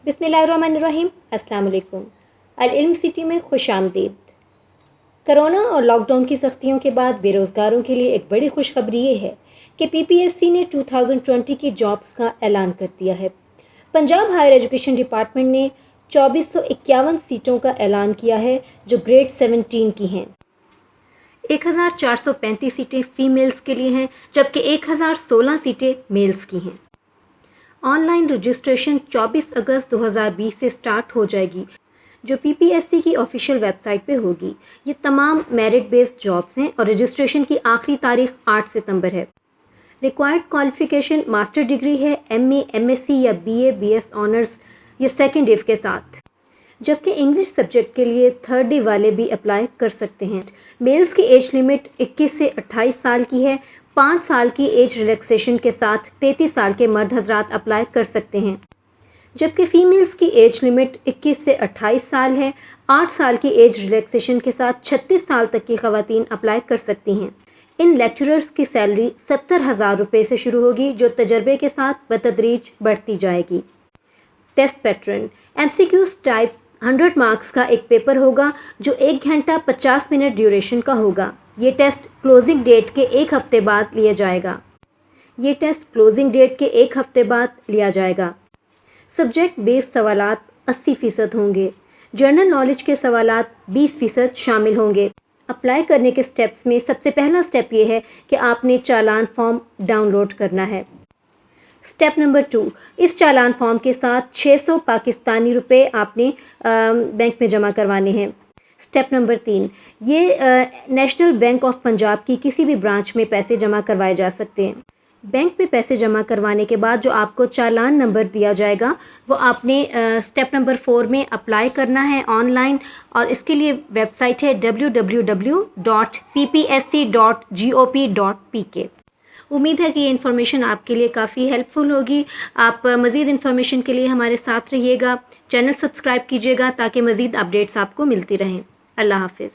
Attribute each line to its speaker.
Speaker 1: बिस्मिल्लाहिर्रहमानिर्रहीम। अस्सलाम वालेकुम। अल-इल्म सिटी में खुश आमदीद। कोरोना और लॉकडाउन की सख्तियों के बाद बेरोज़गारों के लिए एक बड़ी खुशखबरी ये है कि पीपीएससी ने 2020 की जॉब्स का ऐलान कर दिया है। पंजाब हायर एजुकेशन डिपार्टमेंट ने 2451 सीटों का ऐलान किया है जो ग्रेड 17 की हैं। 1435 सीटें फीमेल्स के लिए हैं जबकि 1016 सीटें मेल्स की हैं। ऑनलाइन रजिस्ट्रेशन 24 अगस्त 2020 से स्टार्ट हो जाएगी जो पीपीएससी की ऑफिशियल वेबसाइट पे होगी। ये तमाम मेरिट बेस्ड जॉब्स हैं और रजिस्ट्रेशन की आखिरी तारीख 8 सितंबर है। रिक्वायर्ड क्वालिफिकेशन मास्टर डिग्री है, एमए, एमएससी या बीए, बीएस ऑनर्स या सेकेंड इफ के साथ, जबकि इंग्लिश सब्जेक्ट के लिए थर्ड डे वाले भी अप्लाई कर सकते हैं। मेल्स की एज लिमिट 21 से 28 साल की है। 5 साल की एज रिलैक्सेशन के साथ 33 साल के मर्द हजरात अप्लाई कर सकते हैं, जबकि फ़ीमेल्स की एज लिमिट 21 से 28 साल है। 8 साल की एज रिलैक्सेशन के साथ 36 साल तक की ख़वातीन अप्लाई कर सकती हैं। इन लेक्चरर्स की सैलरी 70,000 रुपये से शुरू होगी जो तजर्बे के साथ बतदरीज बढ़ती जाएगी। Test pattern MCQs type 100 marks का एक पेपर होगा जो 1 घंटा 50 मिनट ड्यूरेशन का होगा। ये टेस्ट क्लोजिंग डेट के 1 हफ्ते बाद लिया जाएगा। सब्जेक्ट बेस्ड सवालात 80% होंगे। जनरल नॉलेज के सवालात 20% शामिल होंगे। अप्लाई करने के स्टेप्स में सबसे पहला स्टेप ये है कि आपने चालान फॉर्म डाउनलोड करना है। स्टेप नंबर 2, इस चालान फॉर्म के साथ 600 पाकिस्तानी रुपए आपने बैंक में जमा करवाने हैं। स्टेप नंबर 3, ये नेशनल बैंक ऑफ पंजाब की किसी भी ब्रांच में पैसे जमा करवाए जा सकते हैं। बैंक में पैसे जमा करवाने के बाद जो आपको चालान नंबर दिया जाएगा वो आपने स्टेप नंबर 4 में अप्लाई करना है ऑनलाइन, और इसके लिए वेबसाइट है www.ppsc.gop.pk। उम्मीद है कि ये इन्फॉर्मेशन आपके लिए काफ़ी हेल्पफुल होगी। आप मज़ीद इन्फॉर्मेशन के लिए हमारे साथ रहिएगा, चैनल सब्सक्राइब कीजिएगा ताकि मज़ीद अपडेट्स आपको मिलती रहें। अल्लाह हाफ़िज़।